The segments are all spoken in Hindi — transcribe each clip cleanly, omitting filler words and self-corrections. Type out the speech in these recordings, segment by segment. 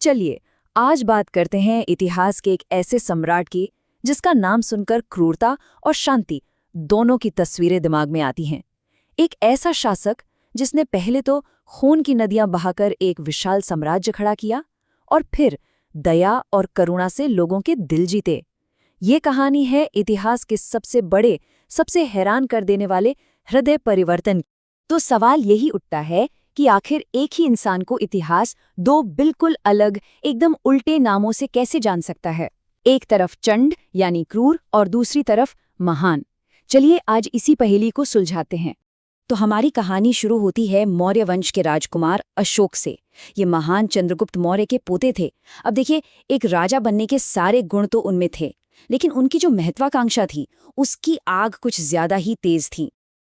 चलिए आज बात करते हैं इतिहास के एक ऐसे सम्राट की जिसका नाम सुनकर क्रूरता और शांति दोनों की तस्वीरें दिमाग में आती हैं। एक ऐसा शासक जिसने पहले तो खून की नदियां बहाकर एक विशाल साम्राज्य खड़ा किया और फिर दया और करुणा से लोगों के दिल जीते। ये कहानी है इतिहास के सबसे बड़े, सबसे हैरान कर देने वाले हृदय परिवर्तन की। तो सवाल यही उठता है कि आखिर एक ही इंसान को इतिहास दो बिल्कुल अलग, एकदम उल्टे नामों से कैसे जान सकता है। एक तरफ चंड यानी क्रूर और दूसरी तरफ महान। चलिए आज इसी पहेली को सुलझाते हैं। तो हमारी कहानी शुरू होती है मौर्य वंश के राजकुमार अशोक से। ये महान चंद्रगुप्त मौर्य के पोते थे। अब देखिए, एक राजा बनने के सारे गुण तो उनमें थे, लेकिन उनकी जो महत्वाकांक्षा थी उसकी आग कुछ ज्यादा ही तेज थी।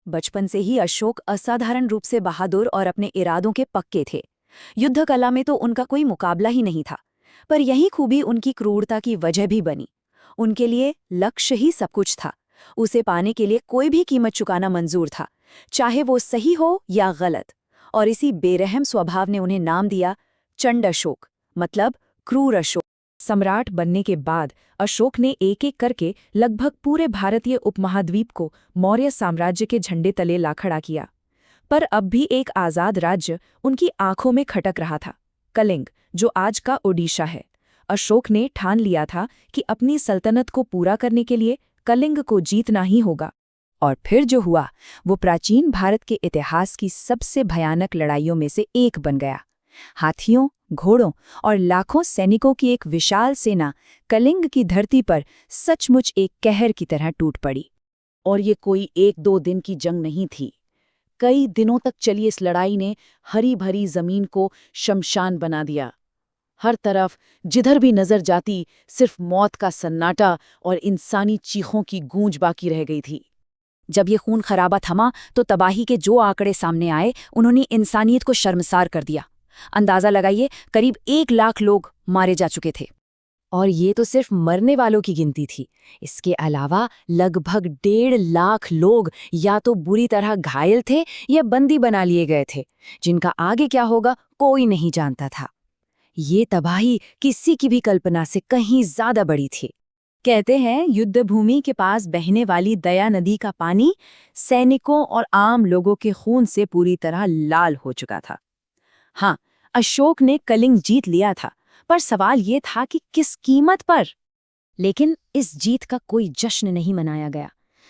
बचपन से ही अशोक असाधारण रूप से बहादुर और अपने इरादों के पक्के थे। युद्ध कला में तो उनका कोई मुकाबला ही नहीं था, पर यही खूबी उनकी क्रूरता की वजह भी बनी। उनके लिए लक्ष्य ही सब कुछ था। उसे पाने के लिए कोई भी कीमत चुकाना मंजूर था, चाहे वो सही हो या गलत। और इसी बेरहम स्वभाव ने उन्हें नाम दिया चंड अशोक, मतलब क्रूर अशोक। सम्राट बनने के बाद अशोक ने एक एक करके लगभग पूरे भारतीय उपमहाद्वीप को मौर्य साम्राज्य के झंडे तले ला खड़ा किया। पर अब भी एक आज़ाद राज्य उनकी आंखों में खटक रहा था, कलिंग, जो आज का ओडिशा है। अशोक ने ठान लिया था कि अपनी सल्तनत को पूरा करने के लिए कलिंग को जीतना ही होगा। और फिर जो हुआ वो प्राचीन भारत के इतिहास की सबसे भयानक लड़ाइयों में से एक बन गया। हाथियों, घोड़ों और लाखों सैनिकों की एक विशाल सेना कलिंग की धरती पर सचमुच एक कहर की तरह टूट पड़ी। और ये कोई एक दो दिन की जंग नहीं थी। कई दिनों तक चली इस लड़ाई ने हरी भरी जमीन को शमशान बना दिया। हर तरफ जिधर भी नजर जाती सिर्फ मौत का सन्नाटा और इंसानी चीखों की गूंज बाकी रह गई थी। जब ये खून खराबा थमा तो तबाही के जो आंकड़े सामने आए उन्होंने इंसानियत को शर्मसार कर दिया। अंदाजा लगाइए, करीब 1 लाख लोग मारे जा चुके थे। और ये तो सिर्फ मरने वालों की गिनती थी। इसके अलावा लगभग 1.5 लाख लोग या तो बुरी तरह घायल थे या बंदी बना लिए गए थे, जिनका आगे क्या होगा कोई नहीं जानता था। ये तबाही किसी की भी कल्पना से कहीं ज्यादा बड़ी थी। कहते हैं युद्ध भूमि के पास बहने वाली दया नदी का पानी सैनिकों और आम लोगों के खून से पूरी तरह लाल हो चुका था। हाँ, अशोक ने कलिंग जीत लिया था, पर सवाल ये था कि किस कीमत पर। लेकिन इस जीत का कोई जश्न नहीं मनाया गया।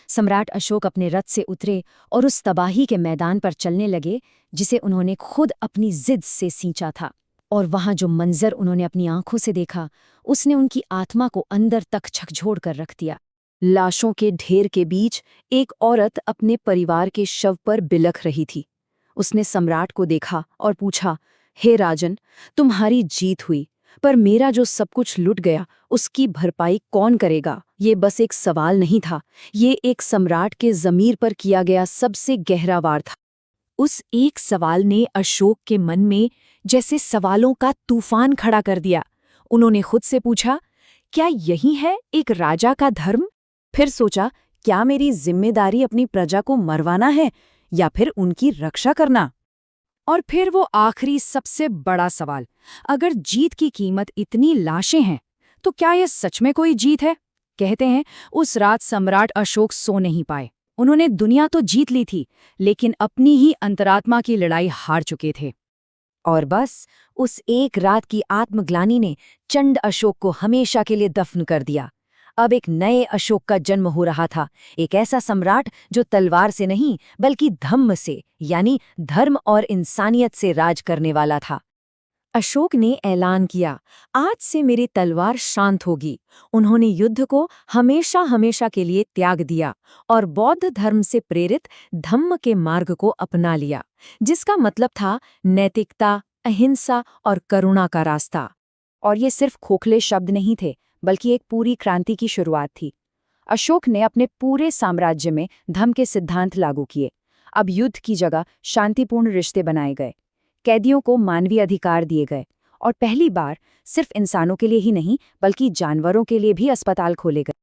सम्राट अशोक अपने रथ से उतरे और उस तबाही के मैदान पर चलने लगे जिसे उन्होंने खुद अपनी जिद से सींचा था। और वहां जो मंजर उन्होंने अपनी आंखों से देखा उसने उनकी आत्मा को अंदर तक झकझोर कर रख दिया। लाशों के ढेर के बीच एक औरत अपने परिवार के शव पर बिलख रही थी। उसने सम्राट को देखा और पूछा, हे राजन, तुम्हारी जीत हुई, पर मेरा जो सब कुछ लुट गया उसकी भरपाई कौन करेगा? ये बस एक सवाल नहीं था, ये एक सम्राट के ज़मीर पर किया गया सबसे गहरा वार था। उस एक सवाल ने अशोक के मन में जैसे सवालों का तूफान खड़ा कर दिया। उन्होंने खुद से पूछा, क्या यही है एक राजा का धर्म? फिर सोचा, क्या मेरी जिम्मेदारी अपनी प्रजा को मरवाना है या फिर उनकी रक्षा करना? और फिर वो आखिरी सबसे बड़ा सवाल, अगर जीत की कीमत इतनी लाशें हैं तो क्या यह सच में कोई जीत है? कहते हैं उस रात सम्राट अशोक सो नहीं पाए। उन्होंने दुनिया तो जीत ली थी, लेकिन अपनी ही अंतरात्मा की लड़ाई हार चुके थे। और बस उस एक रात की आत्मग्लानि ने चंड अशोक को हमेशा के लिए दफन कर दिया। अब एक नए अशोक का जन्म हो रहा था, एक ऐसा सम्राट जो तलवार से नहीं बल्कि धम्म से, यानी धर्म और इंसानियत से राज करने वाला था। अशोक ने ऐलान किया, आज से मेरी तलवार शांत होगी। उन्होंने युद्ध को हमेशा हमेशा के लिए त्याग दिया और बौद्ध धर्म से प्रेरित धम्म के मार्ग को अपना लिया, जिसका मतलब था नैतिकता, अहिंसा और करुणा का रास्ता। और ये सिर्फ खोखले शब्द नहीं थे, बल्कि एक पूरी क्रांति की शुरुआत थी। अशोक ने अपने पूरे साम्राज्य में धम्म के सिद्धांत लागू किए। अब युद्ध की जगह शांतिपूर्ण रिश्ते बनाए गए, कैदियों को मानवीय अधिकार दिए गए और पहली बार सिर्फ इंसानों के लिए ही नहीं बल्कि जानवरों के लिए भी अस्पताल खोले गए।